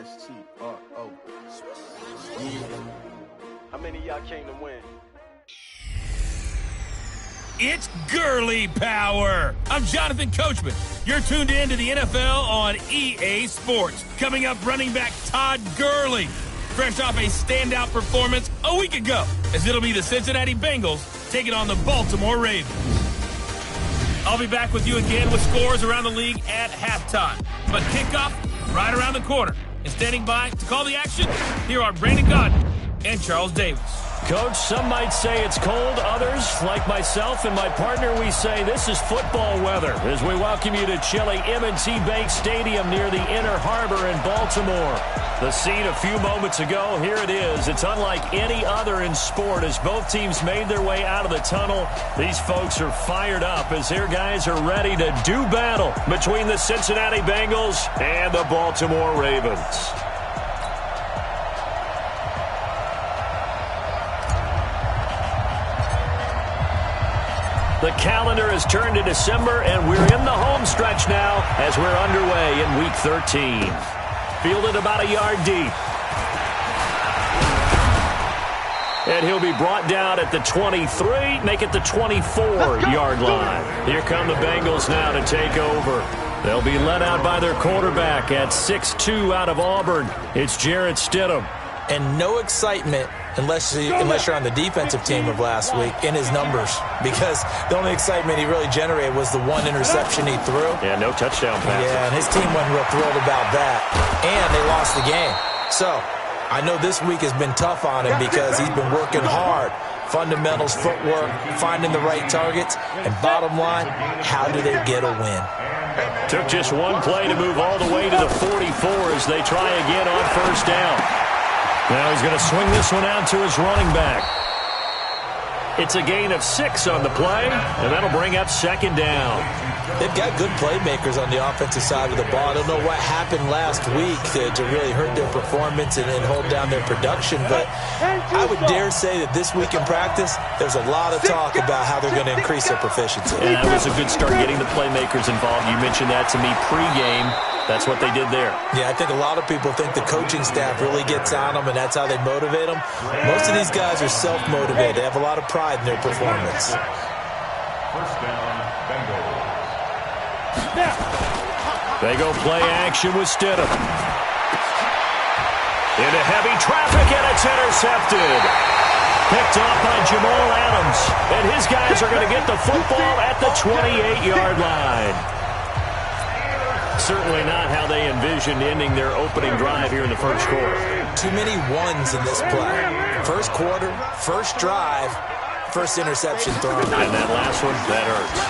S-T-R-O. Yeah. How many of y'all came to win? It's girly power. I'm Jonathan Coachman. You're tuned in to the NFL on EA Sports. Coming up, running back Todd Gurley, fresh off a standout performance a week ago, as it'll be the Cincinnati Bengals taking on the Baltimore Ravens. I'll be back with you again with scores around the league at halftime. But kickoff right around the corner. And standing by to call the action, here are Brandon Gaudin and Charles Davis. Coach, some might say it's cold. Others, like myself and my partner, we say this is football weather as we welcome you to chilly M&T Bank Stadium near the Inner Harbor in Baltimore. The scene a few moments ago, here it is. It's unlike any other in sport as both teams made their way out of the tunnel. These folks are fired up as their guys are ready to do battle between the Cincinnati Bengals and the Baltimore Ravens. The calendar has turned to December, and we're in the home stretch now as we're underway in Week 13. Fielded about a yard deep. And he'll be brought down at the 23, make it the 24-yard line. Here come the Bengals now to take over. They'll be led out by their quarterback at 6'2" out of Auburn. It's Jarrett Stidham. And no excitement unless you're on the defensive team of last week in his numbers, because the only excitement he really generated was the one interception he threw. Yeah, no touchdown pass. Yeah, and his team wasn't real thrilled about that. And they lost the game. So I know this week has been tough on him because he's been working hard. Fundamentals, footwork, finding the right targets, and bottom line, how do they get a win? Took just one play to move all the way to the 44 as they try again on first down. Now he's going to swing this one out to his running back. It's a gain of 6 on the play, and that'll bring up second down. They've got good playmakers on the offensive side of the ball. I don't know what happened last week to really hurt their performance and hold down their production, but I would dare say that this week in practice, there's a lot of talk about how they're going to increase their proficiency. Yeah, that was a good start getting the playmakers involved. You mentioned that to me pregame. That's what they did there. Yeah, I think a lot of people think the coaching staff really gets on them, and that's how they motivate them. Most of these guys are self-motivated. They have a lot of pride in their performance. First down, Bengals. They go play action with Stidham. Into heavy traffic, and it's intercepted. Picked off by Jamal Adams. And his guys are going to get the football at the 28-yard line. Certainly not how they envisioned ending their opening drive here in the first quarter. Too many ones in this play. First quarter, first drive, first interception thrown. And that last one, that hurts.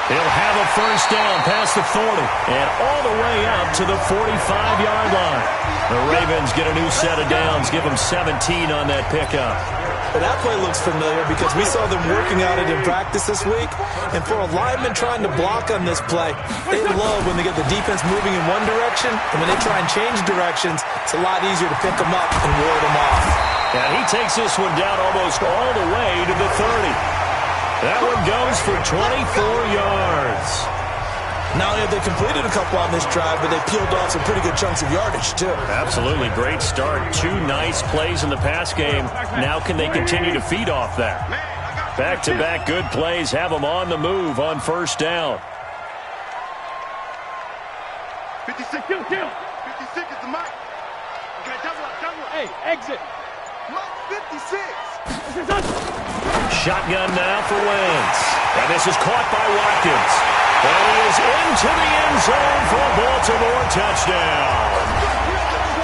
He'll have a first down past the 40 and all the way up to the 45-yard line. The Ravens get a new set of downs, give them 17 on that pickup. But that play looks familiar because we saw them working on it in practice this week. And for a lineman trying to block on this play, they love when they get the defense moving in one direction. And when they try and change directions, it's a lot easier to pick them up and ward them off. And he takes this one down almost all the way to the 30. That one goes for 24 yards. Not only have they completed a couple on this drive, but they peeled off some pretty good chunks of yardage, too. Absolutely. Great start. 2 nice plays in the pass game. Now can they continue to feed off that? Back-to-back good plays have them on the move on first down. 56, kill. 56 is the mic. Okay, double up. Hey, exit. Mike, 56. Shotgun now for Wentz. And this is caught by Watkins. And he is into the end zone for a Baltimore touchdown.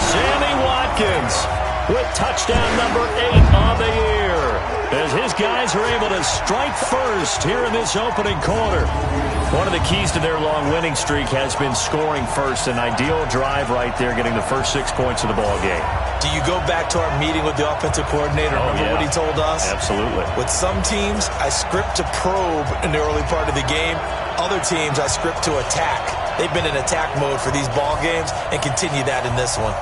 Sammy Watkins with touchdown number 8 on the year, as his guys are able to strike first here in this opening quarter. One of the keys to their long winning streak has been scoring first. An ideal drive right there, getting the first 6 points of the ball game. Do you go back to our meeting with the offensive coordinator? Remember what he told us? Absolutely. With some teams, I script to probe in the early part of the game. Other teams, I script to attack. They've been in attack mode for these ball games and continue that in this one.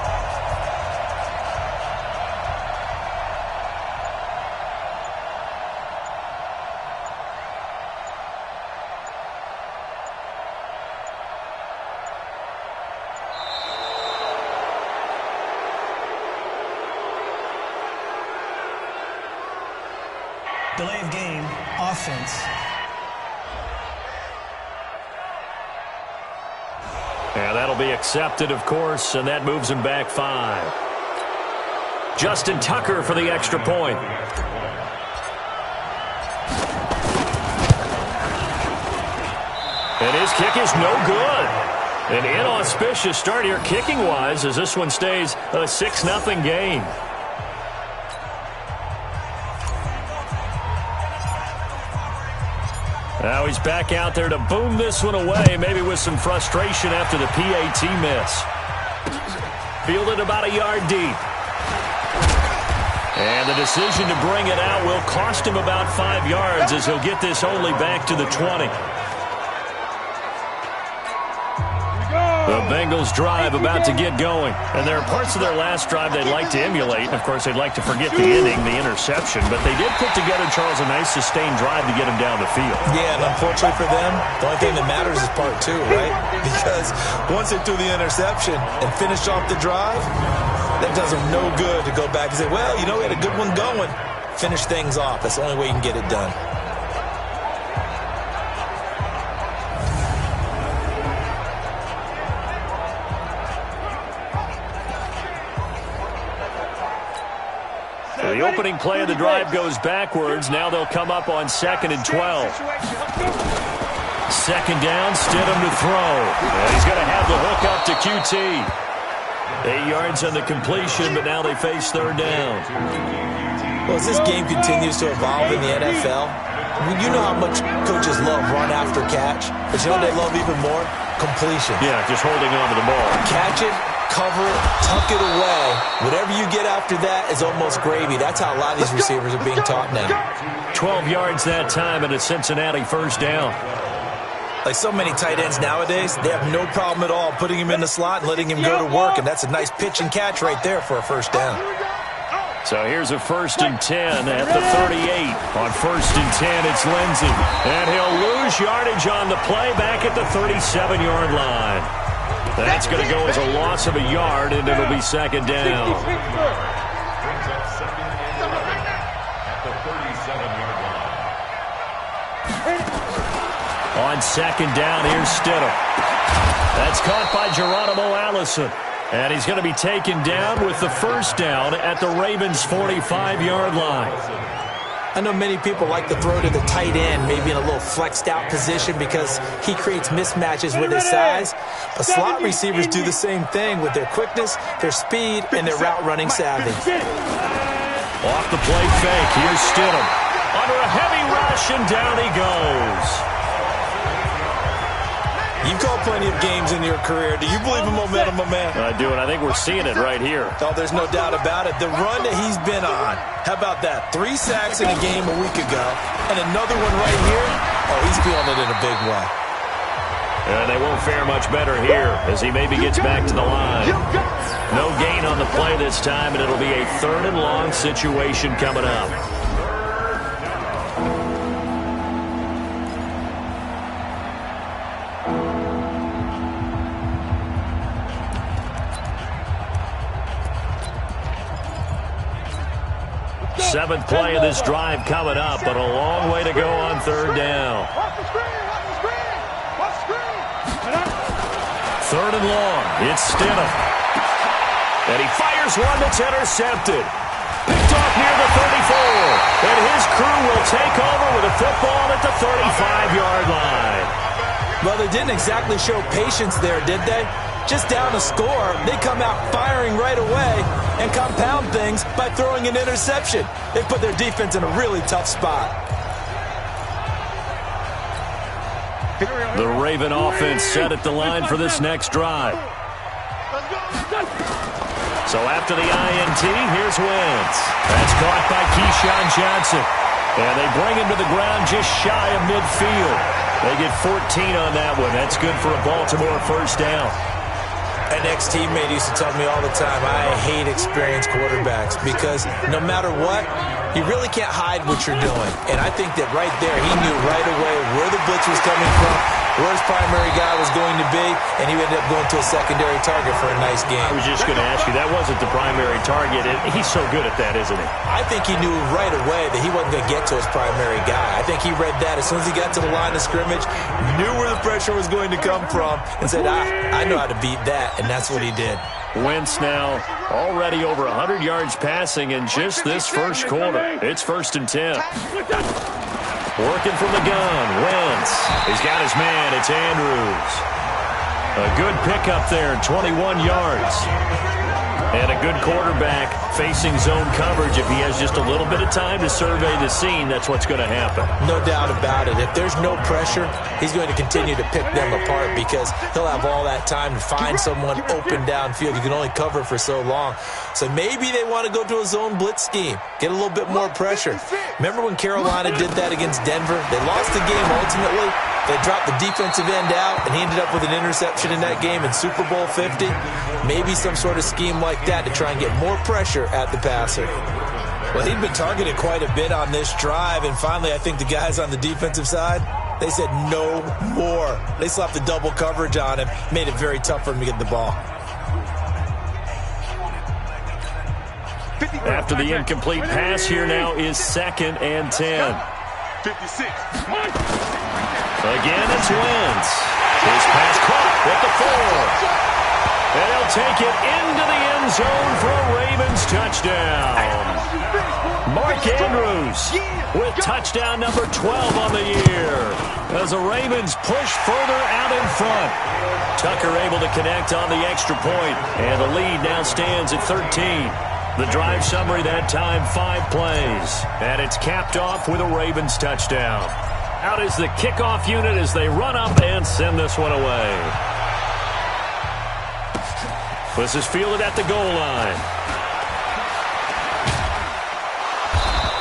delay of game, offense. And that'll be accepted, of course, and that moves him back 5. Justin Tucker for the extra point. And his kick is no good. An inauspicious start here kicking-wise as this one stays a 6-0 game. Now he's back out there to boom this one away, maybe with some frustration after the PAT miss. Fielded about a yard deep. And the decision to bring it out will cost him about 5 yards as he'll get this only back to the 20. The Bengals drive about to get going. And there are parts of their last drive they'd like to emulate. And, of course, they'd like to forget the ending, the interception. But they did put together, Charles, a nice sustained drive to get him down the field. Yeah, and unfortunately for them, the only thing that matters is part 2, right? Because once they threw the interception and finished off the drive, that does them no good to go back and say, well, you know, we had a good one going. Finish things off. That's the only way you can get it done. The opening play of the drive goes backwards. Now they'll come up on 2nd and 12. Second down, Stidham to throw. And he's going to have the hook up to QT. 8 yards on the completion, but now they face 3rd down. Well, as this game continues to evolve in the NFL, you know how much coaches love run after catch, but you know what they love even more? Completion. Yeah, just holding on to the ball. Catch it, cover it, tuck it away. Whatever you get after that is almost gravy. That's how a lot of these receivers are being taught now. 12 yards that time and a Cincinnati 1st down. Like so many tight ends nowadays, they have no problem at all putting him in the slot and letting him go to work, and that's a nice pitch and catch right there for a 1st down. So here's a 1st and 10 at the 38. On 1st and 10, it's Lindsey. And he'll lose yardage on the play back at the 37-yard line. That's going to go as a loss of a yard, and it'll be 2nd down. Brings up 2nd and 11 at the 37-yard line. On 2nd down, here's Stidham. That's caught by Geronimo Allison. And he's going to be taken down with the 1st down at the Ravens' 45-yard line. I know many people like to throw to the tight end, maybe in a little flexed out position because he creates mismatches with his size. But slot receivers do the same thing with their quickness, their speed, and their route running savvy. Off the play fake, here's Stidham. Under a heavy rush, and down he goes. You've called plenty of games in your career. Do you believe in momentum, my man? I do, and I think we're seeing it right here. Oh, there's no doubt about it. The run that he's been on. How about that? 3 sacks in a game a week ago, and another one right here. Oh, he's feeling it in a big way. And they won't fare much better here as he maybe gets back to the line. No gain on the play this time, and it'll be a 3rd and long situation coming up. Seventh play of this drive coming up, but a long way to go on 3rd down. 3rd and long. It's Stidham. And he fires one that's intercepted. Picked off near the 34. And his crew will take over with a football at the 35-yard line. Well, they didn't exactly show patience there, did they? Just down a score, they come out firing right away and compound things by throwing an interception. They put their defense in a really tough spot. The Raven offense set at the line for this next drive. So after the INT, here's Wentz. That's caught by Keyshawn Johnson. And they bring him to the ground just shy of midfield. They get 14 on that one. That's good for a Baltimore 1st down. An ex-teammate used to tell me all the time, I hate experienced quarterbacks because no matter what, you really can't hide what you're doing. And I think that right there, he knew right away where the blitz was coming from, where his primary guy was going to be, and he ended up going to a secondary target for a nice game. I was just going to ask you, that wasn't the primary target. He's so good at that, isn't he? I think he knew right away that he wasn't going to get to his primary guy. I think he read that as soon as he got to the line of scrimmage, knew where the pressure was going to come from, and said, I know how to beat that, and that's what he did. Wentz now already over 100 yards passing in just this first quarter. It's 1st and 10. Working from the gun, Wentz. He's got his man. It's Andrews. A good pickup there, 21 yards. And a good quarterback facing zone coverage. If he has just a little bit of time to survey the scene, that's what's going to happen. No doubt about it. If there's no pressure, he's going to continue to pick them apart because he'll have all that time to find someone open downfield. You can only cover for so long. So maybe they want to go to a zone blitz scheme, get a little bit more pressure. Remember when Carolina did that against Denver? They lost the game ultimately. They dropped the defensive end out, and he ended up with an interception in that game in Super Bowl 50. Maybe some sort of scheme like that to try and get more pressure at the passer. Well, he'd been targeted quite a bit on this drive, and finally I think the guys on the defensive side, they said no more. They slapped the double coverage on him, made it very tough for him to get the ball. After the incomplete pass, here now is 2nd and 10. 56. Again, it's Wentz. His pass caught with the 4. And he'll take it into the end zone for a Ravens touchdown. Mark Andrews with touchdown number 12 on the year as the Ravens push further out in front. Tucker able to connect on the extra point, and the lead now stands at 13. The drive summary that time, 5 plays, and it's capped off with a Ravens touchdown. Out is the kickoff unit as they run up and send this one away. This is fielded at the goal line.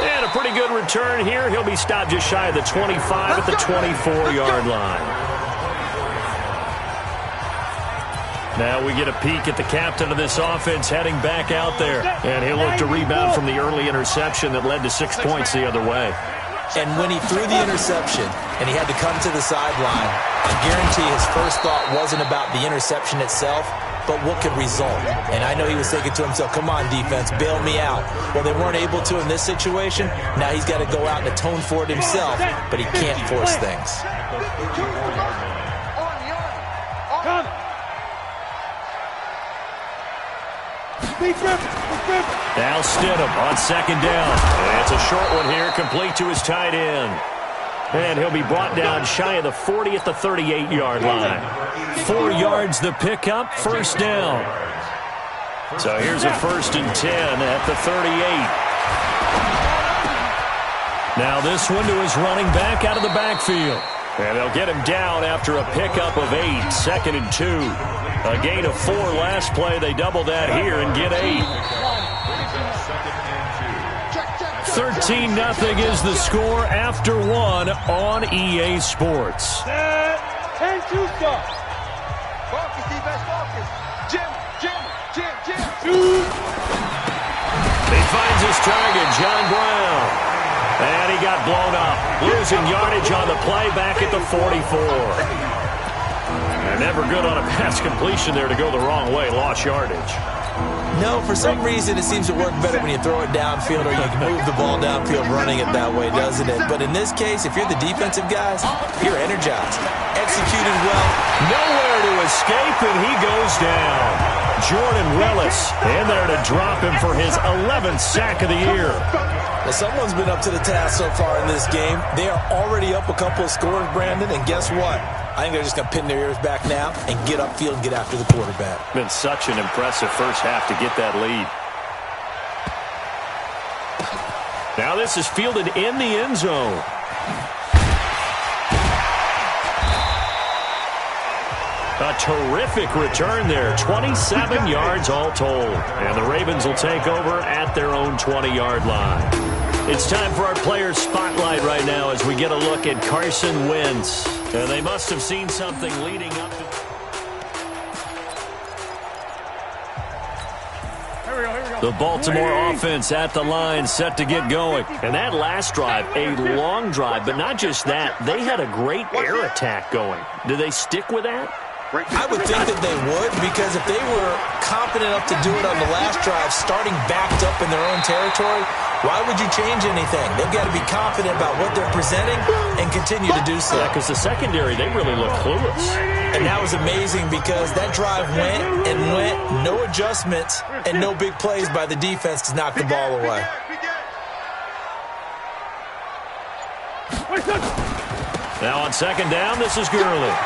And a pretty good return here. He'll be stopped just shy of the 25 at the 24-yard line. Now we get a peek at the captain of this offense heading back out there. And he'll look to rebound from the early interception that led to 6 points the other way. And when he threw the interception and he had to come to the sideline, I guarantee his first thought wasn't about the interception itself, but what could result. And I know he was thinking to himself, come on, defense, bail me out. Well, they weren't able to in this situation. Now he's got to go out and atone for it himself, but he can't force things. Now Stidham on 2nd down. And it's a short one here, complete to his tight end. And he'll be brought down shy of the 40 at the 38-yard line. 4 yards the pickup, 1st down. So here's a 1st and 10 at the 38. Now this one to his running back out of the backfield. And they'll get him down after a pickup of 8, 2nd and 2. A gain of 4 last play. They double that here and get 8. 13-0 is the score after 1 on EA Sports. And 2 stop. Focus, defense, focus. Jim. He finds his target, John Brown. And he got blown up. Losing yardage on the play back at the 44. And never good on a pass completion there to go the wrong way. Lost yardage. No, for some reason it seems to work better when you throw it downfield or you can move the ball downfield running it that way, doesn't it? But in this case, if you're the defensive guys, you're energized. Executed well. Nowhere to escape, and he goes down. Jordan Willis in there to drop him for his 11th sack of the year. Well, someone's been up to the task so far in this game. They are already up a couple of scores, Brandon, and guess what? I think they're just going to pin their ears back now and get upfield and get after the quarterback. Been such an impressive first half to get that lead. Now this is fielded in the end zone. A terrific return there. 27 yards all told. And the Ravens will take over at their own 20-yard line. It's time for our player spotlight right now as we get a look at Carson Wentz. And they must have seen something leading up to... The Baltimore offense at the line, set to get going. And that last drive, a long drive, but not just that. They had a great air attack going. Do they stick with that? I would think that they would, because if they were confident enough to do it on the last drive, starting backed up in their own territory, why would you change anything? They've got to be confident about what they're presenting and continue to do so. Yeah, because the secondary, they really look clueless. And that was amazing because that drive went and went, no adjustments and no big plays by the defense to knock the ball away. Now on second down, this is Gurley.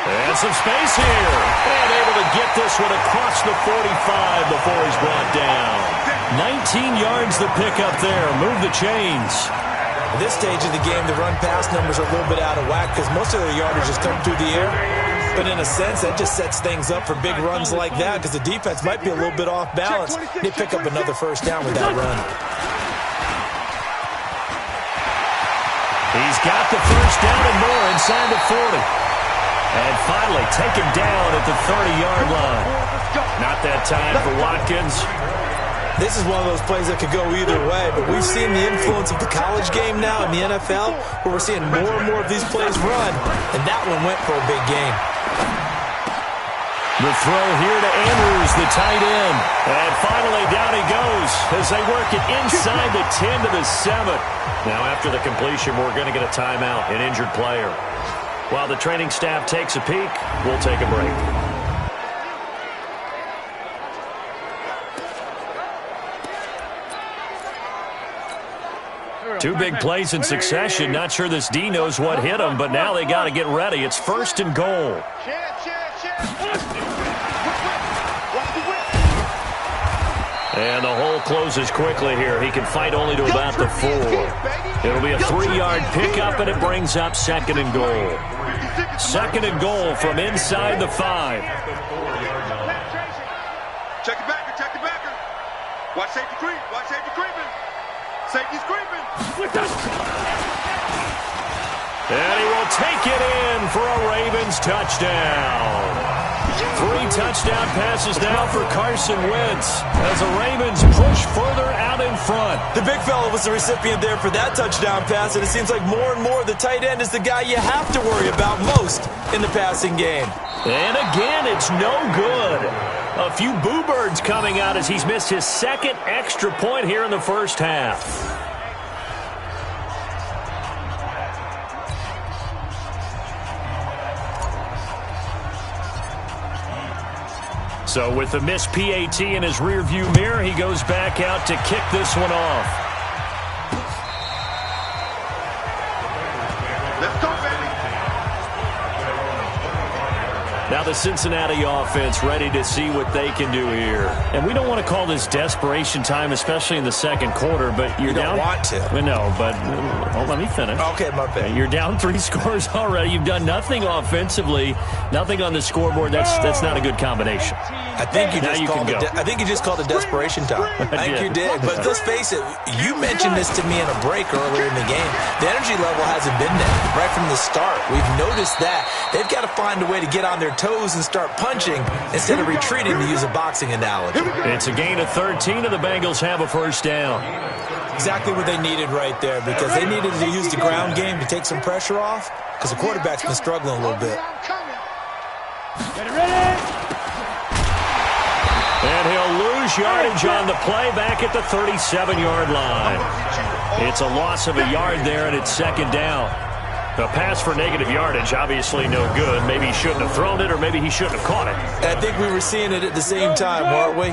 And some space here. And able to get this one across the 45 before he's brought down. 19 yards to pick up there. Move the chains. At this stage of the game, the run-pass numbers are a little bit out of whack because most of their yardage is coming through the air. But in a sense, that just sets things up for big runs like that because the defense might be a little bit off balance. They pick up another first down with that run. He's got the first down and more inside the 40. And finally taken down at the 30-yard line. Not that time for Watkins. This is one of those plays that could go either way, but we've seen the influence of the college game now in the NFL, where we're seeing more and more of these plays run, and that one went for a big gain. The throw here to Andrews, the tight end. And finally down he goes as they work it inside the 10 to the 7. Now after the completion, we're going to get a timeout, an injured player. While the training staff takes a peek, we'll take a break. Two big plays in succession. Not sure this D knows what hit him, but now they got to get ready. It's first and goal. And the hole closes quickly here. He can fight only to about the 4. It'll be a 3-yard pickup, and it brings up second and goal. Second and goal from inside the 5. Check the backer, check the backer. Watch safety creep, watch safety creeping. Safety's creeping. And he will take it in for a Ravens touchdown. 3 touchdown passes now for Carson Wentz as the Ravens push further out in front. The big fella was the recipient there for that touchdown pass, and it seems like more and more the tight end is the guy you have to worry about most in the passing game. And again, it's no good. A few boo birds coming out as he's missed his second extra point here in the first half. So with the missed PAT in his rearview mirror, he goes back out to kick this one off. Let's go, baby. Now the Cincinnati offense ready to see what they can do here. And we don't want to call this desperation time, especially in the second quarter, but you're down. You don't want to. Well, no, but let me finish. Okay, my bad. You're down 3 scores already. You've done nothing offensively, nothing on the scoreboard. That's not a good combination. I think you just called it desperation time. I think you did. But let's face it, you mentioned this to me in a break earlier in the game. The energy level hasn't been there right from the start. We've noticed that. They've got to find a way to get on their toes and start punching instead of retreating, to use a boxing analogy. It's a gain of 13, and the Bengals have a first down. Exactly what they needed right there, because they needed to use the ground game to take some pressure off, because the quarterback's been struggling a little bit. Get it ready. And he'll lose yardage on the play back at the 37-yard line. It's a loss of a yard there, and it's second down. A pass for negative yardage, obviously no good. Maybe he shouldn't have thrown it, or maybe he shouldn't have caught it. I think we were seeing it at the same time, weren't we?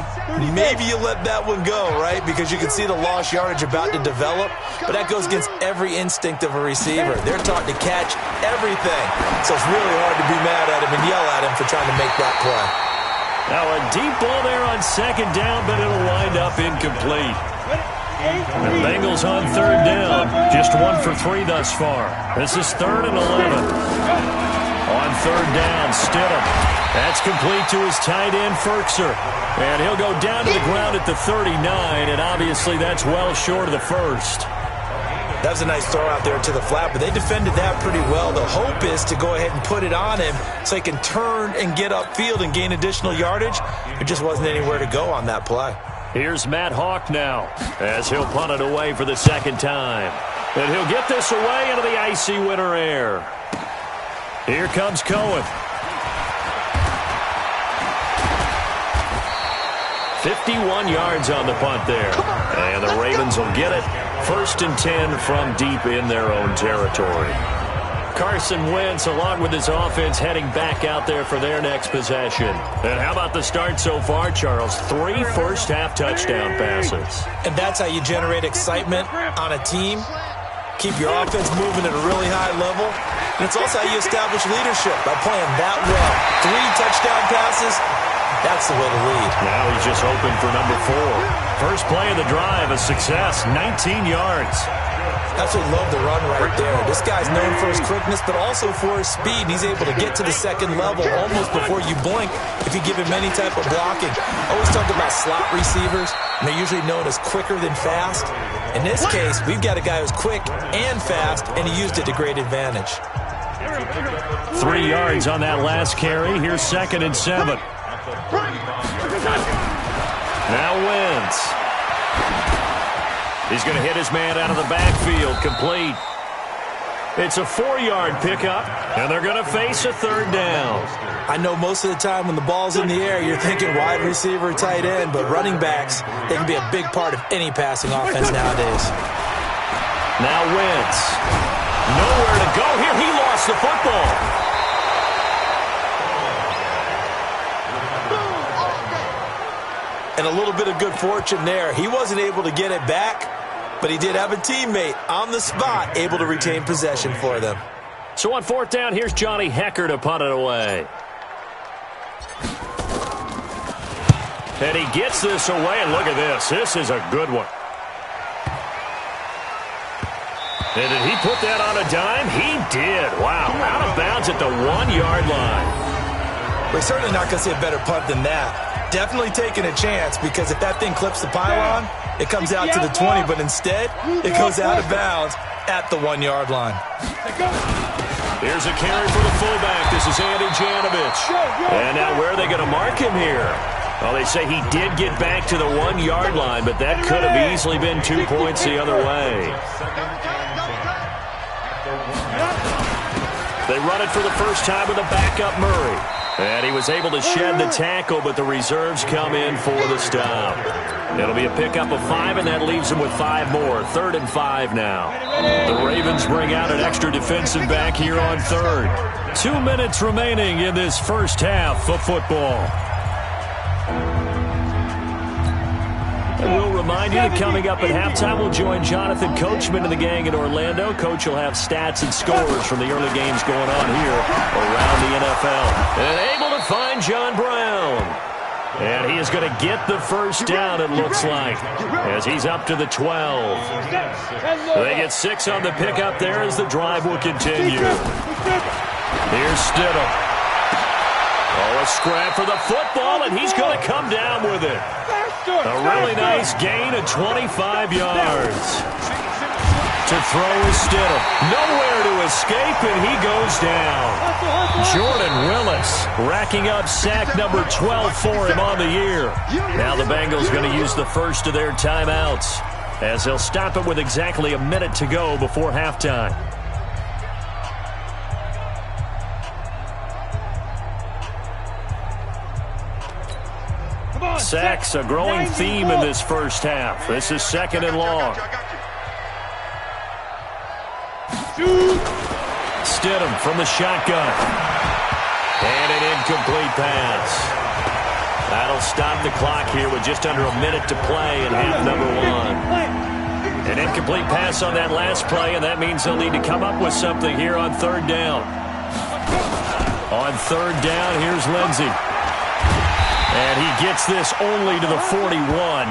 Maybe you let that one go, right? Because you can see the lost yardage about to develop, but that goes against every instinct of a receiver. They're taught to catch everything, so it's really hard to be mad at him and yell at him for trying to make that play. Now a deep ball there on second down, but it'll wind up incomplete. The Bengals on third down. Just 1 for 3 thus far. This is 3rd and 11. On third down, Stidham. That's complete to his tight end, Ferkser. And he'll go down to the ground at the 39, and obviously that's well short of the first. That was a nice throw out there to the flat, but they defended that pretty well. The hope is to go ahead and put it on him so he can turn and get upfield and gain additional yardage. There just wasn't anywhere to go on that play. Here's Matt Hawk now as he'll punt it away for the second time. And he'll get this away into the icy winter air. Here comes Cohen. 51 yards on the punt there. And the Ravens will get it. 1st and 10 from deep in their own territory. Carson Wentz, along with his offense, heading back out there for their next possession. And how about the start so far, Charles? 3 first-half touchdown passes. And that's how you generate excitement on a team. Keep your offense moving at a really high level. And it's also how you establish leadership, by playing that well. 3 touchdown passes, that's the way to lead. Now he's just hoping for number 4. First play of the drive, a success, 19 yards. Absolutely love the run right there. This guy's known for his quickness, but also for his speed. And he's able to get to the second level almost before you blink if you give him any type of blocking. Always talk about slot receivers, and they're usually known as quicker than fast. In this case, we've got a guy who's quick and fast, and he used it to great advantage. 3 yards on that last carry. Here's 2nd and 7. Now Wentz. He's going to hit his man out of the backfield. Complete. It's a 4-yard pickup, and they're going to face a 3rd down. I know most of the time when the ball's in the air, you're thinking wide receiver, tight end, but running backs, they can be a big part of any passing offense nowadays. Now Wentz. Nowhere to go here. He lost the football. And a little bit of good fortune there. He wasn't able to get it back, but he did have a teammate on the spot able to retain possession for them. So on 4th down, here's Johnny Hecker to punt it away. And he gets this away, and look at this. This is a good one. And did he put that on a dime? He did. Wow, out of bounds at the 1-yard line. We're certainly not going to see a better punt than that. Definitely taking a chance, because if that thing clips the pylon, it comes out to the 20, but instead, it goes out of bounds at the 1-yard line. Here's a carry for the fullback. This is Andy Janovich. And now where are they going to mark him here? Well, they say he did get back to the 1-yard line, but that could have easily been 2 points the other way. They run it for the first time with a backup Murray. And he was able to shed the tackle, but the reserves come in for the stop. It'll be a pickup of 5, and that leaves them with 5 more. 3rd and 5 now. The Ravens bring out an extra defensive back here on 3rd. 2 minutes remaining in this first half of football. And we'll remind you that coming up at halftime, we'll join Jonathan Coachman and the gang in Orlando. Coach will have stats and scores from the early games going on here around the NFL. And able to find John Brown. And he is going to get the first down, it looks like, as he's up to the 12. They get 6 on the pickup there as the drive will continue. Here's Stidham. Oh, a scrap for the football, and he's going to come down with it. A really nice gain of 25 yards. To throw is Stidham. Nowhere to escape, and he goes down. Jordan Willis racking up sack number 12 for him on the year. Now the Bengals going to use the first of their timeouts, as they'll stop it with exactly a minute to go before halftime. Sacks, a growing theme in this first half. This is 2nd and long. Stidham from the shotgun. And an incomplete pass. That'll stop the clock here with just under a minute to play in half number 1. An incomplete pass on that last play, and that means they'll need to come up with something here on 3rd down. On 3rd down, here's Lindsey. And he gets this only to the 41,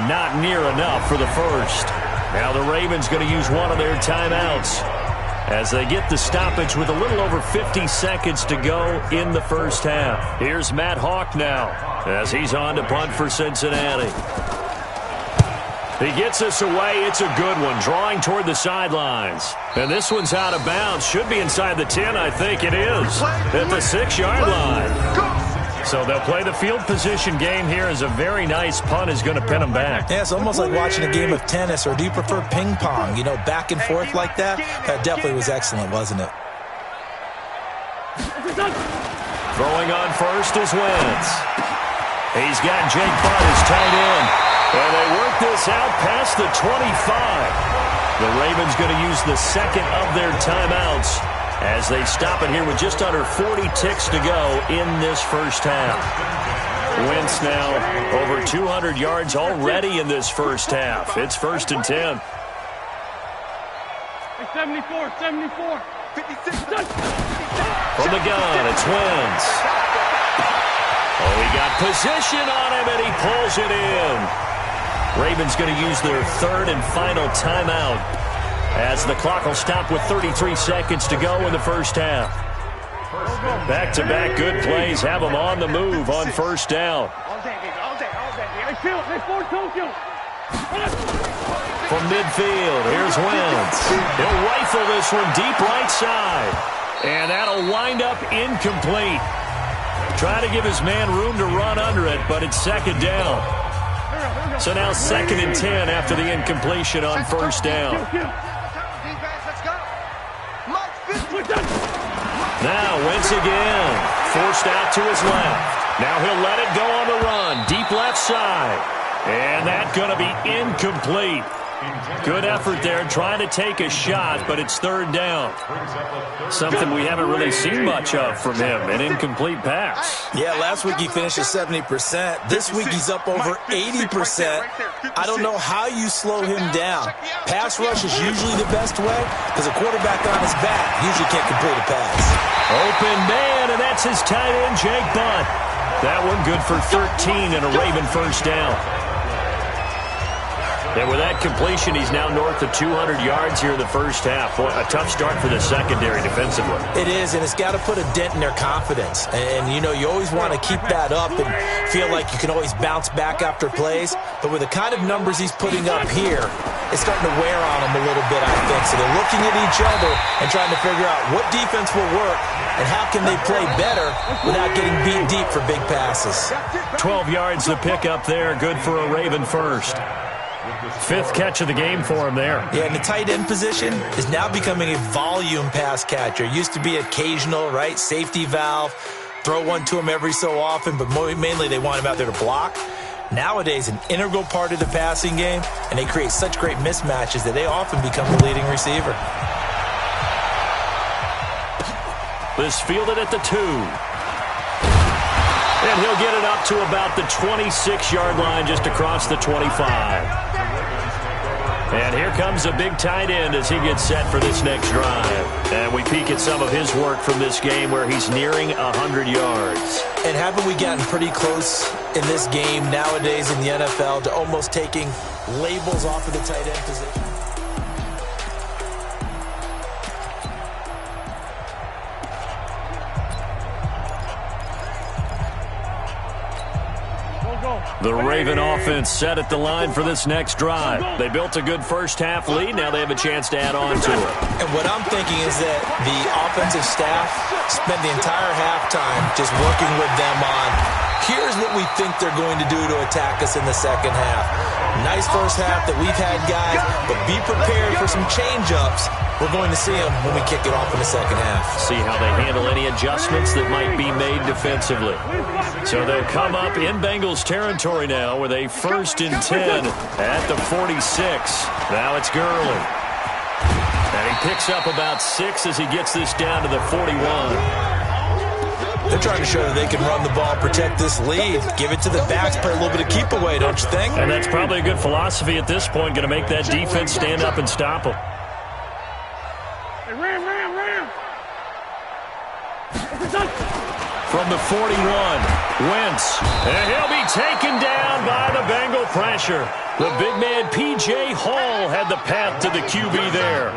not near enough for the first. Now the Ravens going to use one of their timeouts as they get the stoppage with a little over 50 seconds to go in the first half. Here's Matt Hawk now as he's on to punt for Cincinnati. He gets this away. It's a good one, drawing toward the sidelines. And this one's out of bounds. Should be inside the 10, I think it is, at the 6-yard line. So they'll play the field position game here as a very nice punt is going to pin them back. Yeah, it's almost like watching a game of tennis, or do you prefer ping pong? You know, back and forth like that? That definitely was excellent, wasn't it? Throwing on first is Wentz. He's got Jake Butt as tight end. And they work this out past the 25. The Ravens going to use the second of their timeouts as they stop it here with just under 40 ticks to go in this first half. Wentz now over 200 yards already in this first half. It's 1st and 10. 74, 74. 56. From the gun, it's Wentz. Oh, he got position on him, and he pulls it in. Ravens going to use their third and final timeout as the clock will stop with 33 seconds to go in the first half. Back-to-back good plays have them on the move on first down. From midfield, here's Wentz. He'll rifle this one deep right side. And that'll wind up incomplete. Try to give his man room to run under it, but it's second down. So now 2nd and 10 after the incompletion on first down. Now Wentz again. Forced out to his left. Now he'll let it go on the run. Deep left side. And that's going to be incomplete. Good effort there trying to take a shot, but it's 3rd down. Something we haven't really seen much of from him, an incomplete pass. Yeah, last week he finished at 70%. This week he's up over 80%. I don't know how you slow him down. Pass rush is usually the best way because a quarterback on his back usually can't complete a pass. Open man, and that's his tight end, Jake Butt. That one good for 13 and a Raven first down. And with that completion, he's now north of 200 yards here in the first half. Boy, a tough start for the secondary defensively. It is, and it's got to put a dent in their confidence. And, you know, you always want to keep that up and feel like you can always bounce back after plays. But with the kind of numbers he's putting up here, it's starting to wear on them a little bit, I think. So they're looking at each other and trying to figure out what defense will work and how can they play better without getting beat deep for big passes. 12 yards to pick up there. Good for a Raven first. 5th catch of the game for him there. Yeah, and the tight end position is now becoming a volume pass catcher. Used to be occasional, right? Safety valve. Throw one to him every so often, but mainly they want him out there to block. Nowadays, an integral part of the passing game, and they create such great mismatches that they often become the leading receiver. This fielded at the 2. And he'll get it up to about the 26-yard line just across the 25. And here comes a big tight end as he gets set for this next drive. And we peek at some of his work from this game where he's nearing 100 yards. And haven't we gotten pretty close in this game nowadays in the NFL to almost taking labels off of the tight end position? The Raven offense set at the line for this next drive. They built a good first half lead. Now they have a chance to add on to it. And what I'm thinking is that the offensive staff spent the entire halftime just working with them on, here's what we think they're going to do to attack us in the second half. Nice first half that we've had, guys, but be prepared for some change-ups. We're going to see them when we kick it off in the second half. See how they handle any adjustments that might be made defensively. So they'll come up in Bengals territory now with a 1st and 10 at the 46. Now it's Gurley. And he picks up about 6 as he gets this down to the 41. They're trying to show that they can run the ball, protect this lead, give it to the backs, play a little bit of keep away, don't you think? And that's probably a good philosophy at this point, going to make that defense stand up and stop them. From the 41, Wentz, and he'll be taken down by the Bengal pressure. The big man, P.J. Hall, had the path to the QB there.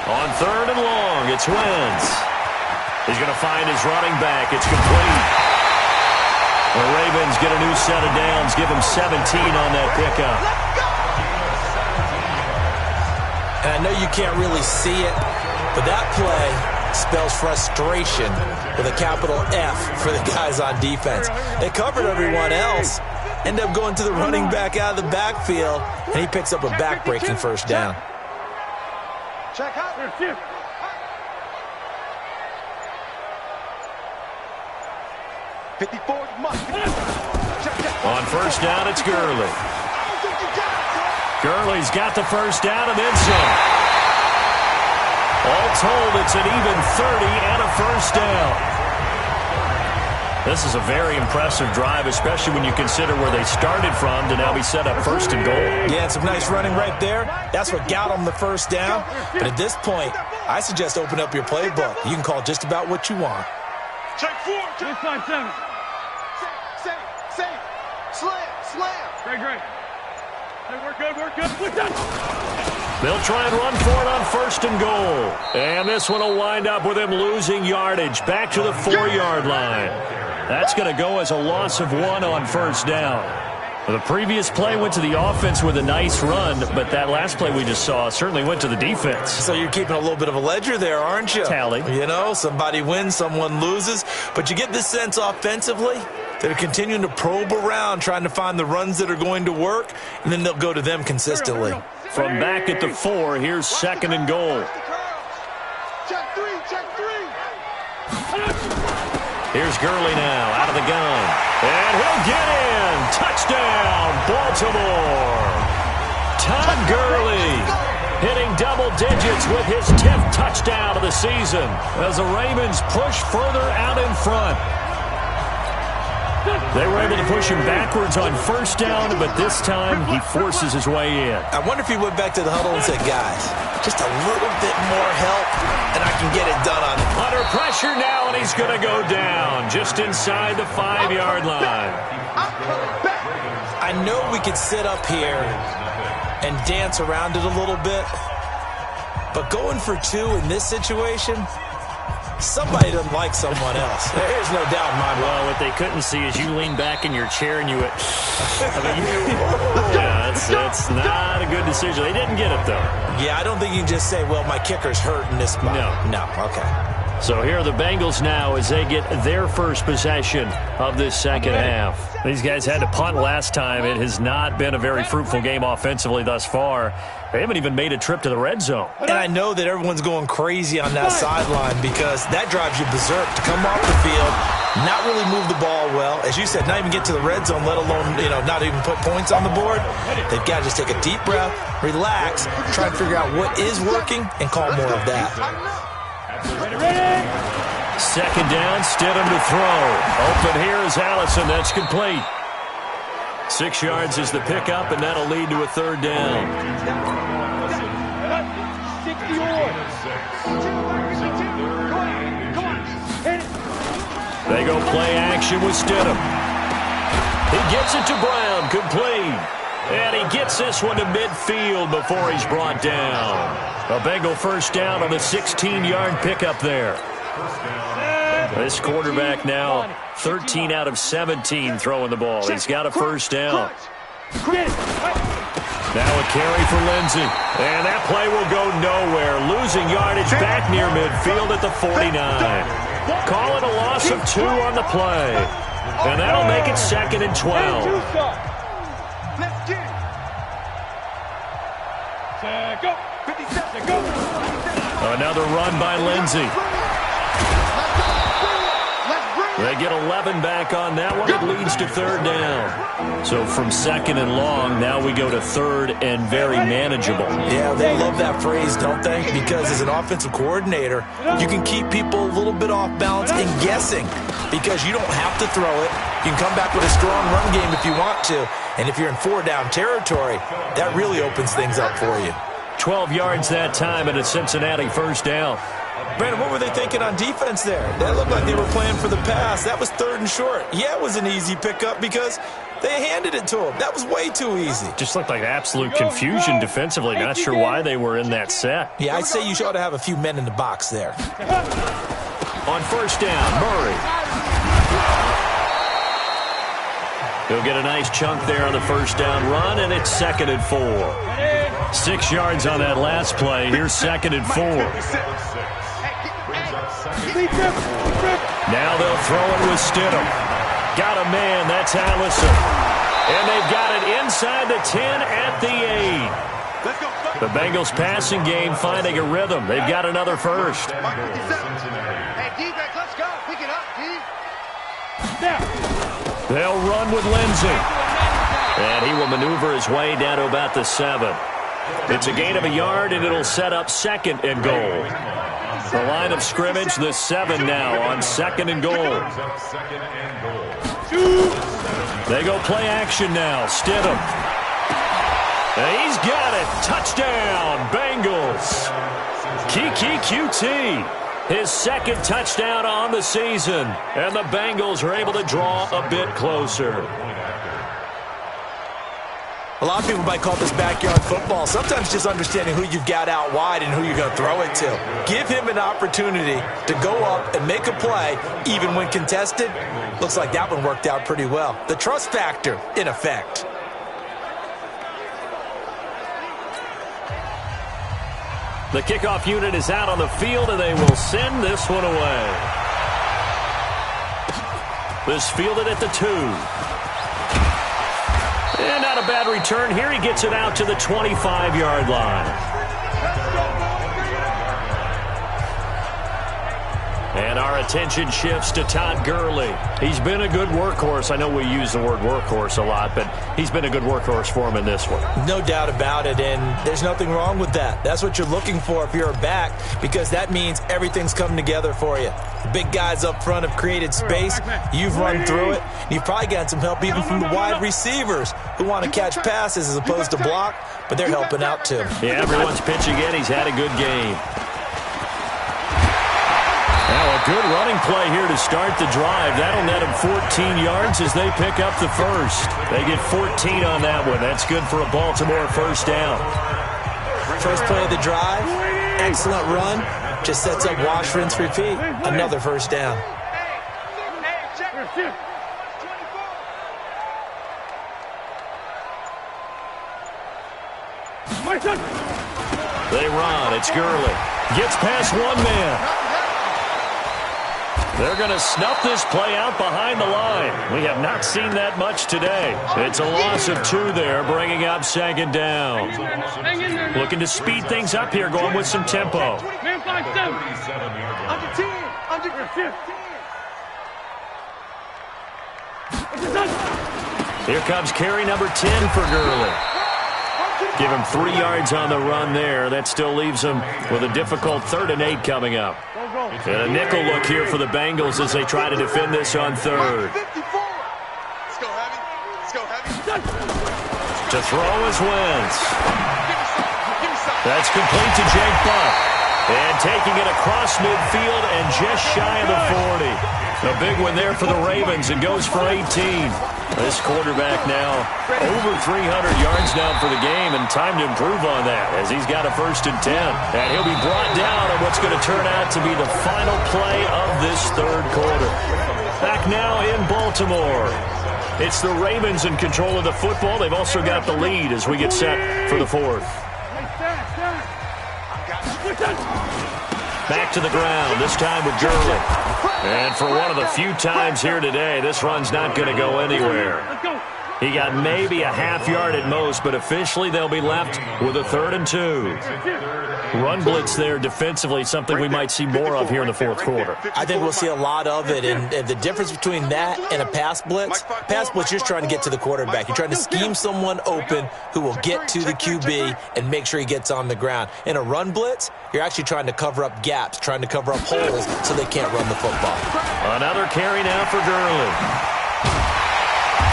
On 3rd and long, it's Wentz. He's going to find his running back. It's complete. The Ravens get a new set of downs, give him 17 on that pickup. And I I know you can't really see it, but that play spells frustration with a capital F for the guys on defense. They covered everyone else, end up going to the running back out of the backfield, and he picks up a back-breaking first down. Check out. 54 must. On first down, it's Gurley. Gurley's got the first down and then some. All told, it's an even 30 and a first down. This is a very impressive drive, especially when you consider where they started from to now be set up first and goal. Yeah, some nice running right there. That's what got them the first down. But at this point, I suggest open up your playbook. You can call just about what you want. Check 4. Check 5, 7. Save. Slam. Great. Work good. They'll try and run for it on first and goal. And this one will wind up with him losing yardage back to the 4-yard line. That's going to go as a loss of 1 on first down. The previous play went to the offense with a nice run, but that last play we just saw certainly went to the defense. So you're keeping a little bit of a ledger there, aren't you? Tally. You know, somebody wins, someone loses. But you get this sense offensively, they're continuing to probe around, trying to find the runs that are going to work, and then they'll go to them consistently. From back at the 4, here's second and goal. Check 3. Here's Gurley now, out of the gun. And he'll get in. Touchdown, Baltimore. Todd Gurley hitting double digits with his 10th touchdown of the season as the Ravens push further out in front. They were able to push him backwards on first down, but this time he forces his way in. I wonder if he went back to the huddle and said, guys, just a little bit more help, and I can get it done on it. Under pressure now, and he's going to go down just inside the 5-yard line. I know we could sit up here and dance around it a little bit, but going for 2 in this situation, somebody doesn't like someone else. There's no doubt in my mind. Well, what they couldn't see is you lean back in your chair and you went, yeah, that's not a good decision. They didn't get it, though. Yeah, I don't think you can just say, well, my kicker's hurt in this spot. No, okay. So here are the Bengals now as they get their first possession of this second half. These guys had to punt last time. It has not been a very fruitful game offensively thus far. They haven't even made a trip to the red zone. And I know that everyone's going crazy on that sideline because that drives you berserk to come off the field, not really move the ball well. As you said, not even get to the red zone, let alone, not even put points on the board. They've got to just take a deep breath, relax, try to figure out what is working, and call more of that. Second down, Stidham to throw. Open here is Allison. That's complete. 6 yards is the pickup, and that'll lead to a third down. They go play action with Stidham. He gets it to Brown, complete. And he gets this one to midfield before he's brought down. A Bengal first down on the 16-yard pickup there. This quarterback now 13 out of 17 throwing the ball. He's got a first down. Now a carry for Lindsey. And that play will go nowhere. Losing yardage back near midfield at the 49. Call it a loss of 2 on the play. And that'll make it 2nd and 12. Another run by Lindsey. They get 11 back on that one. It leads to third down. So from 2nd and long, now we go to 3rd and very manageable. Yeah, they love that phrase, don't they? Because as an offensive coordinator, you can keep people a little bit off balance and guessing because you don't have to throw it. You can come back with a strong run game if you want to. And if you're in 4-down territory, that really opens things up for you. 12 yards that time and a Cincinnati first down. Brandon, what were they thinking on defense there? That looked like they were playing for the pass. That was 3rd and short. Yeah, it was an easy pickup because they handed it to him. That was way too easy. Just looked like absolute confusion defensively. Not sure why they were in that set. Yeah, I'd say you ought to have a few men in the box there. On first down, Murray. He'll get a nice chunk there on the first down run, and it's 2nd and 4. 6 yards on that last play. Here's 2nd and 4. Now they'll throw it with Stidham. Got a man. That's Allison. And they've got it inside the 10 at the 8. The Bengals passing game finding a rhythm. They've got another first. Hey, D-back, let's go. Pick it up, D. They'll run with Lindsey. And he will maneuver his way down to about the 7. It's a gain of a yard, and it'll set up 2nd and goal. The line of scrimmage, the 7 now on 2nd and goal. They go play action now. Stidham. And he's got it. Touchdown, Bengals. Kiki QT. His 2nd touchdown on the season. And the Bengals are able to draw a bit closer. A lot of people might call this backyard football. Sometimes just understanding who you've got out wide and who you're going to throw it to. Give him an opportunity to go up and make a play, even when contested. Looks like that one worked out pretty well. The trust factor, in effect. The kickoff unit is out on the field, and they will send this one away. This fielded at the 2. And not a bad return here. He gets it out to the 25-yard line. And our attention shifts to Todd Gurley. He's been a good workhorse. I know we use the word workhorse a lot, but he's been a good workhorse for him in this one. No doubt about it, and there's nothing wrong with that. That's what you're looking for if you're a back, because that means everything's coming together for you. The big guys up front have created space. You've run through it. You've probably gotten some help even from the wide receivers who want to catch passes as opposed to block, but they're helping out too. Yeah, everyone's pitching in. He's had a good game. Now a good running play here to start the drive. That'll net them 14 yards as they pick up the first. They get 14 on that one. That's good for a Baltimore first down. First play of the drive, excellent run. Just sets up wash, rinse, repeat. Another first down. They run. It's Gurley. Gets past one man. They're going to snuff this play out behind the line. We have not seen that much today. It's a loss of 2 there, bringing up 2nd down. Looking to speed things up here, going with some tempo. Under 10. Under 15. Here comes carry number 10 for Gurley. Give him 3 yards on the run there. That still leaves him with a difficult 3rd and 8 coming up. And a nickel look here for the Bengals as they try to defend this on 3rd. Let's go, Heavy. Let's go, Heavy. To throw is Wentz. That's complete to Jake Buck. And taking it across midfield and just shy of the 40. A big one there for the Ravens. It goes for 18. This quarterback now over 300 yards now for the game, and time to improve on that as he's got a 1st and 10. And he'll be brought down on what's going to turn out to be the final play of this 3rd quarter. Back now in Baltimore. It's the Ravens in control of the football. They've also got the lead as we get set for the 4th. Back to the ground, this time with Gurley. And for one of the few times here today, this run's not going to go anywhere. He got maybe a half yard at most, but officially they'll be left with a 3rd and 2. Run blitz there defensively, something we might see more of here in the 4th quarter. I think we'll see a lot of it, and the difference between that and a pass blitz, you're just trying to get to the quarterback. You're trying to scheme someone open who will get to the QB and make sure he gets on the ground. In a run blitz, you're actually trying to cover up gaps, trying to cover up holes so they can't run the football. Another carry now for Gurley.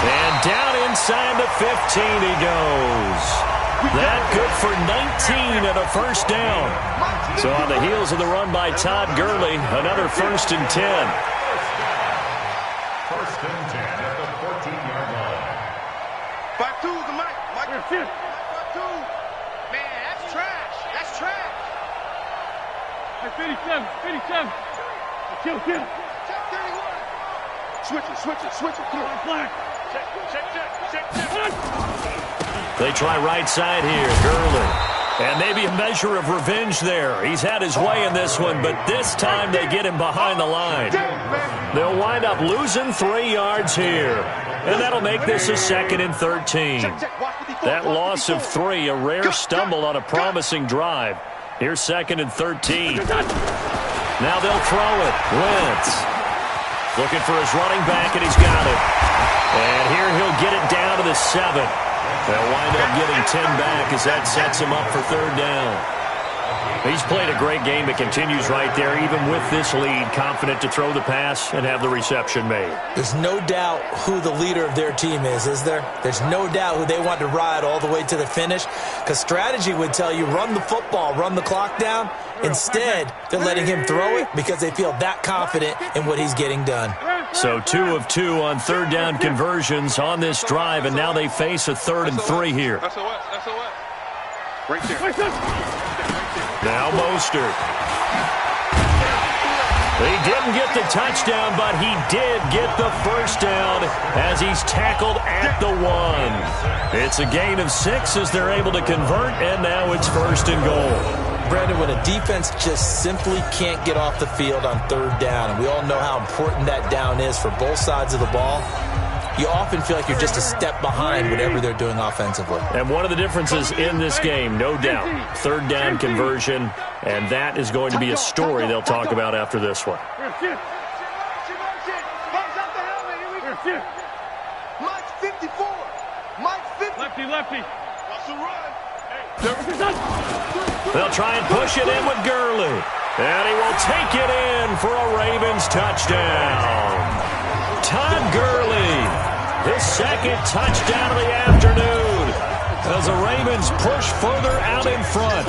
And down inside the 15 he goes. That good for 19 and a 1st down. So on the heels of the run by Todd Gurley, another 1st and 10. 1st and 10 at the 14-yard line. 5-2 is the mic. Mike, 5-2. Man, that's trash. That's trash. Hey, 57. Kill. Check 31. Switch it. Come on. Flag. Check. They try right side here. Gurley. And maybe a measure of revenge there. He's had his way in this one, but this time they get him behind the line. They'll wind up losing 3 yards here. And that'll make this a 2nd and 13. That loss of 3, a rare stumble on a promising drive. Here's 2nd and 13. Now they'll throw it. Wentz looking for his running back, and he's got it. And here he'll get it down to the 7. They'll wind up getting 10 back as that sets him up for 3rd down. He's played a great game. It continues right there, even with this lead, confident to throw the pass and have the reception made. There's no doubt who the leader of their team is there? There's no doubt who they want to ride all the way to the finish, because strategy would tell you run the football, run the clock down. Instead, they're letting him throw it because they feel that confident in what he's getting done. So 2 of 2 on 3rd down conversions on this drive, and now they face a 3rd and 3 here. Right there. Now Mostert. He didn't get the touchdown, but he did get the 1st down as he's tackled at the 1. It's a gain of 6 as they're able to convert, and now it's 1st and goal. Brandon, when a defense just simply can't get off the field on 3rd down, and we all know how important that down is for both sides of the ball, you often feel like you're just a step behind whatever they're doing offensively. And one of the differences in this game, no doubt, 3rd down conversion, and that is going to be a story they'll talk about after this one. Mike 54. Mike 50. Lefty. They'll try and push it in with Gurley. And he will take it in for a Ravens touchdown. Todd Gurley, his 2nd touchdown of the afternoon as the Ravens push further out in front.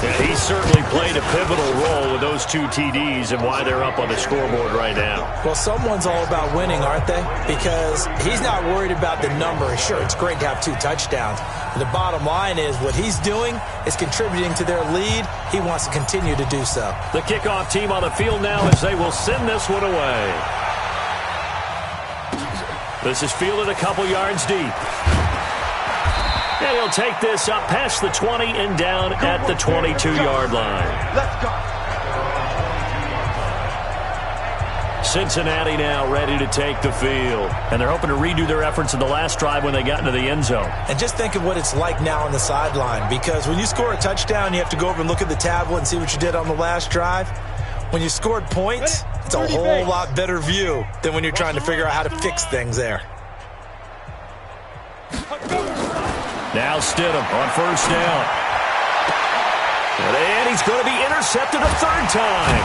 And he certainly played a pivotal role with those 2 TDs and why they're up on the scoreboard right now. Well, someone's all about winning, aren't they? Because he's not worried about the number. Sure, it's great to have 2 touchdowns. But the bottom line is what he's doing is contributing to their lead. He wants to continue to do so. The kickoff team on the field now as they will send this one away. This is fielded a couple yards deep. And he'll take this up past the 20 and down at the 22-yard line. Let's go. Cincinnati now ready to take the field. And they're hoping to redo their efforts in the last drive when they got into the end zone. And just think of what it's like now on the sideline, because when you score a touchdown, you have to go over and look at the tablet and see what you did on the last drive. When you scored points, it's a whole lot better view than when you're trying to figure out how to fix things there. Now Stidham on 1st down. And he's going to be intercepted a 3rd time.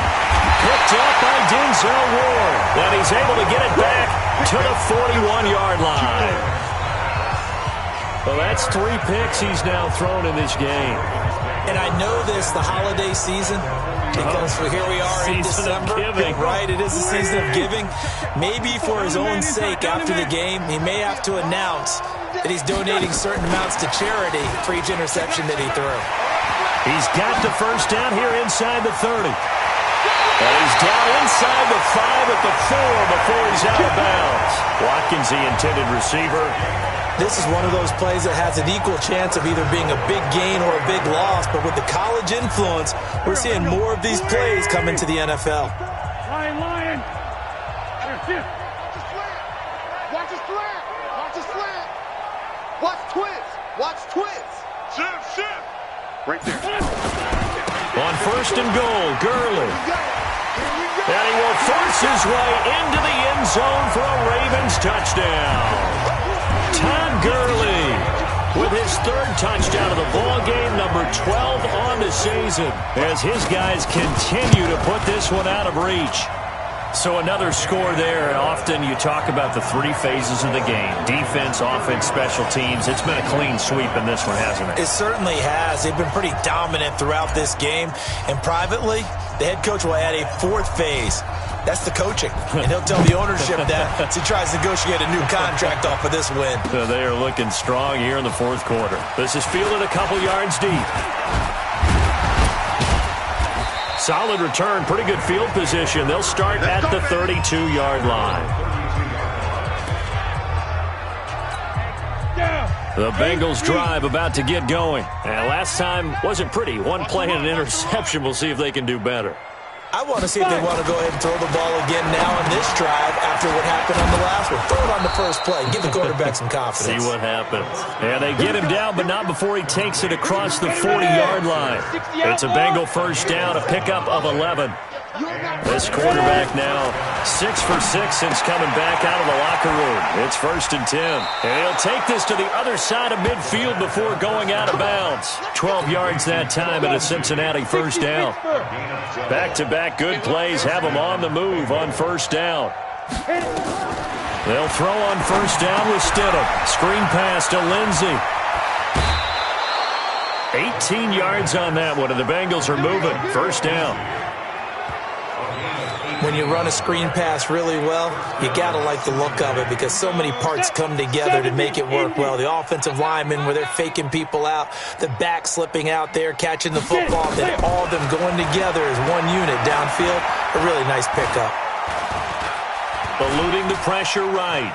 Picked up by Denzel Ward. And he's able to get it back to the 41-yard line. Well, that's 3 picks he's now thrown in this game. And I know this, the holiday season, because here we are in December. Right, it is the season of giving. Maybe for his own sake after the game, he may have to announce that he's donating certain amounts to charity for each interception that he threw. He's got the 1st down here inside the 30. And he's down inside the 5 at the 4 before he's out of bounds. Watkins, the intended receiver. This is one of those plays that has an equal chance of either being a big gain or a big loss, but with the college influence, we're seeing more of these plays come into the NFL. Lion. Watch his slant. Watch his slant. Watch twist. Watch twist. Shift. Right there. On 1st and goal, Gurley. And he will force his way into the end zone for a Ravens touchdown. Todd Gurley with his 3rd touchdown of the ball game, number 12 on the season, as his guys continue to put this one out of reach. So another score there. Often you talk about the 3 phases of the game: defense, offense, special teams. It's been a clean sweep in this one, hasn't it? It certainly has. They've been pretty dominant throughout this game. And privately, the head coach will add a 4th phase. That's the coaching. And he'll tell the ownership that as he tries to negotiate a new contract off of this win. So they are looking strong here in the 4th quarter. This is fielded a couple yards deep. Solid return, pretty good field position. They'll start at the 32-yard line. The Bengals drive about to get going. And last time wasn't pretty. One play and an interception. We'll see if they can do better. I want to see if they want to go ahead and throw the ball again now on this drive after what happened on the last one. Throw it on the first play. Give the quarterback some confidence. See what happens. And they get him down, but not before he takes it across the 40-yard line. It's a Bengal first down, a pickup of 11. This quarterback now 6 for 6 since coming back out of the locker room. It's 1st and 10. And he'll take this to the other side of midfield before going out of bounds. 12 yards that time at a Cincinnati first down. Back-to-back good plays have them on the move on first down. They'll throw on first down with Stidham. Screen pass to Lindsey. 18 yards on that one, and the Bengals are moving. First down. When you run a screen pass really well, you got to like the look of it because so many parts come together to make it work well. The offensive linemen where they're faking people out, the back slipping out there, catching the football, then all of them going together as one unit downfield. A really nice pickup. Eluding the pressure right.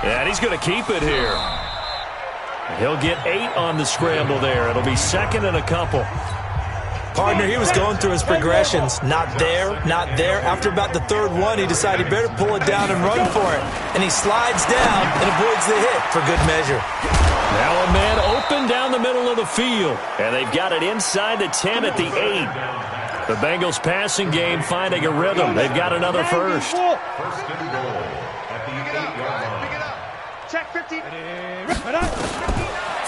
And he's going to keep it here. He'll get 8 on the scramble there. It'll be 2nd and a couple. Partner, he was going through his progressions. Not there, not there. After about the 3rd one, he decided he better pull it down and run for it. And he slides down and avoids the hit for good measure. Now a man open down the middle of the field. And they've got it inside the 10 at the 8. The Bengals passing game finding a rhythm. They've got another first. 1st and goal at the 8-yard line. Check 15.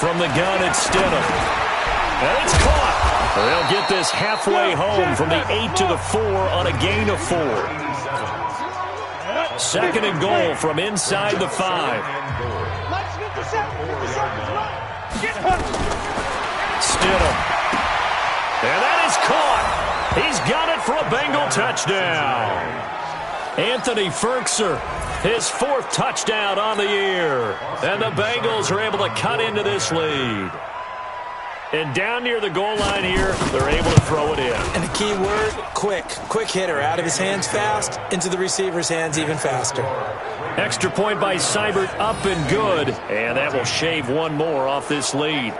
From the gun, it's Stidham. And it's caught. They'll get this halfway home from the 8 to the 4 on a gain of 4. 2nd and goal from inside the 5. Stidham. And that is caught. He's got it for a Bengal touchdown. Anthony Ferkser, his 4th touchdown on the year. And the Bengals are able to cut into this lead. And down near the goal line here, they're able to throw it in. And the key word, quick. Quick hitter. Out of his hands fast, into the receiver's hands even faster. Extra point by Seibert, up and good. And that will shave one more off this lead.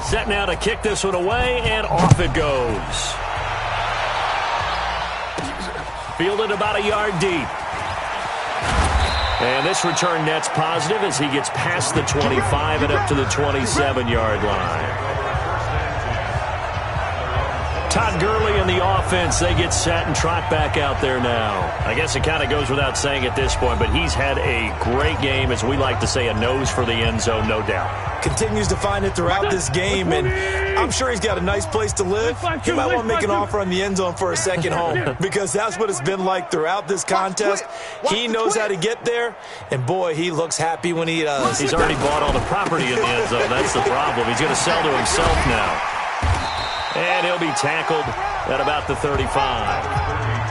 Set now to kick this one away, and off it goes. Fielded about a yard deep. And this return net's positive as he gets past the 25 and up to the 27-yard line. Todd Gurley and the offense, they get set and trot back out there now. I guess it kind of goes without saying at this point, but he's had a great game, as we like to say, a nose for the end zone, no doubt. Continues to find it throughout this game, and I'm sure he's got a nice place to live. He might want to make an offer on the end zone for a second home because that's what it's been like throughout this contest. He knows how to get there, and boy, he looks happy when he does. He's already bought all the property in the end zone. That's the problem. He's going to sell to himself now. And he'll be tackled at about the 35.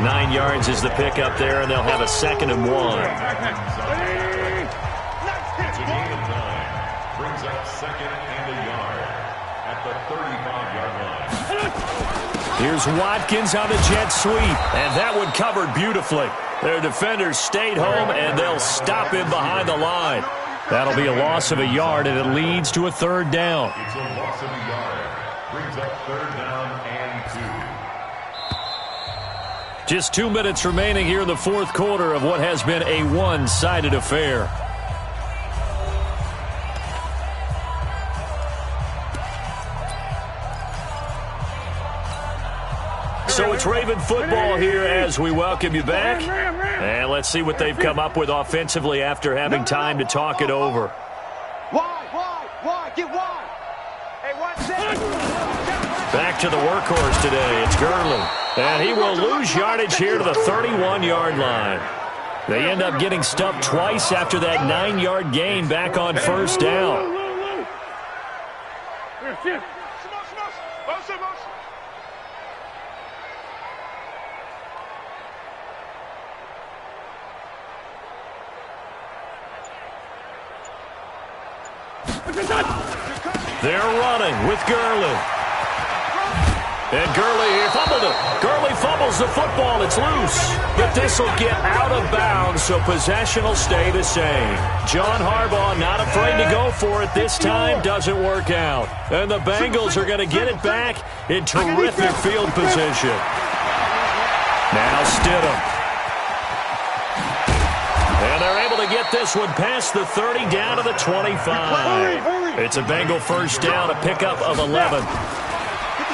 9 yards is the pickup there, and they'll have a 2nd and 1. It's a gain of 9. Brings up 2nd and a yard at the 35-yard line. Here's Watkins on the jet sweep, and that one covered beautifully. Their defenders stayed home, and they'll stop him behind the line. That'll be a loss of a yard, and it leads to a 3rd down. It's a loss of a yard. Brings up 3rd down and 2. Just 2 minutes remaining here in the 4th quarter of what has been a one-sided affair. So it's Raven football here as we welcome you back. And let's see what they've come up with offensively after having time to talk it over. Wide, get wide. Hey, watch that. Back to the workhorse today. It's Gurley. And he will lose yardage here to the 31-yard line. They end up getting stuffed twice after that 9-yard gain back on first down. They're running with Gurley. And Gurley fumbled it. Gurley fumbles the football. It's loose. But this will get out of bounds, so possession will stay the same. John Harbaugh not afraid to go for it this time. Doesn't work out. And the Bengals are going to get it back in terrific field position. Now Stidham. And they're able to get this one past the 30 down to the 25. It's a Bengal first down, a pickup of 11.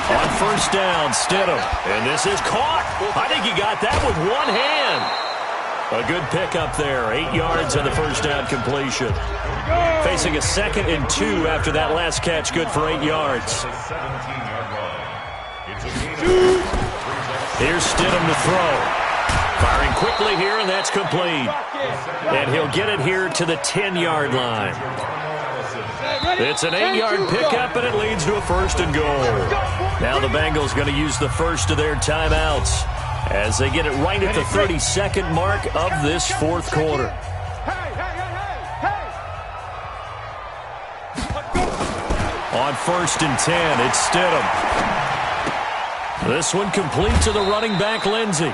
On first down, Stidham. And this is caught. I think he got that with one hand. A good pickup there. 8 yards on the first down completion. Facing a 2nd and 2 after that last catch. Good for 8 yards. Here's Stidham to throw. Firing quickly here, and that's complete. And he'll get it here to the 10-yard line. It's an 8-yard pickup, and it leads to a 1st and goal. Now the Bengals going to use the first of their timeouts as they get it right at the 32nd mark of this 4th quarter. On 1st and 10, it's Stidham. This one complete to the running back, Lindsey.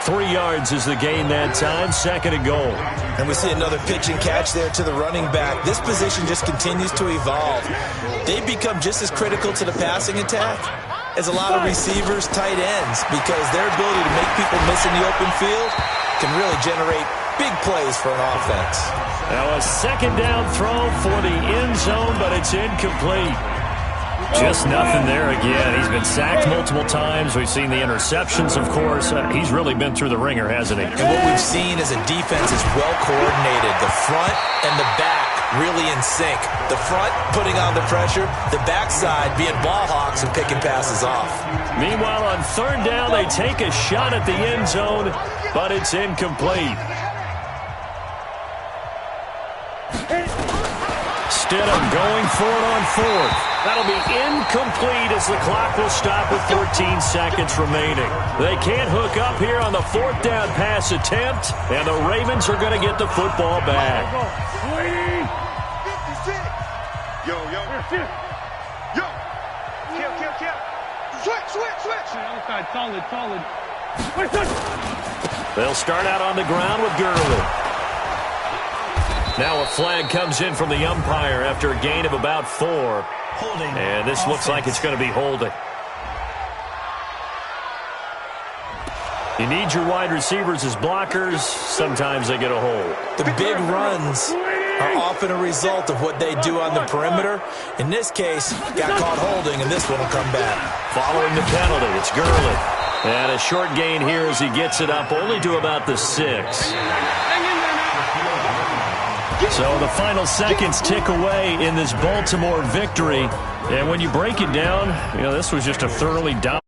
3 yards is the gain that time, 2nd and goal. And we see another pitch and catch there to the running back. This position just continues to evolve. They've become just as critical to the passing attack as a lot of receivers, tight ends, because their ability to make people miss in the open field can really generate big plays for an offense. Now a 2nd down throw for the end zone, but it's incomplete. Just nothing there again. He's been sacked multiple times. We've seen the interceptions, of course. He's really been through the ringer, hasn't he? And what we've seen is a defense is well coordinated. The front and the back really in sync. The front putting on the pressure, the backside being ball hawks and picking passes off. Meanwhile, on 3rd down, they take a shot at the end zone, but it's incomplete. Stidham going for it on 4th. That'll be incomplete as the clock will stop with 14 seconds remaining. They can't hook up here on the 4th down pass attempt, and the Ravens are going to get the football back. 56. Yo. Kill. Switch. Outside, solid. They'll start out on the ground with Gurley. Now a flag comes in from the umpire after a gain of about 4. Holding. And this looks like it's going to be holding. You need your wide receivers as blockers. Sometimes they get a hold. The big runs are often a result of what they do on the perimeter. In this case, got caught holding, and this one will come back. Following the penalty, it's Gurley. And a short gain here as he gets it up only to about the 6. So the final seconds tick away in this Baltimore victory. And when you break it down, this was just a thoroughly dominant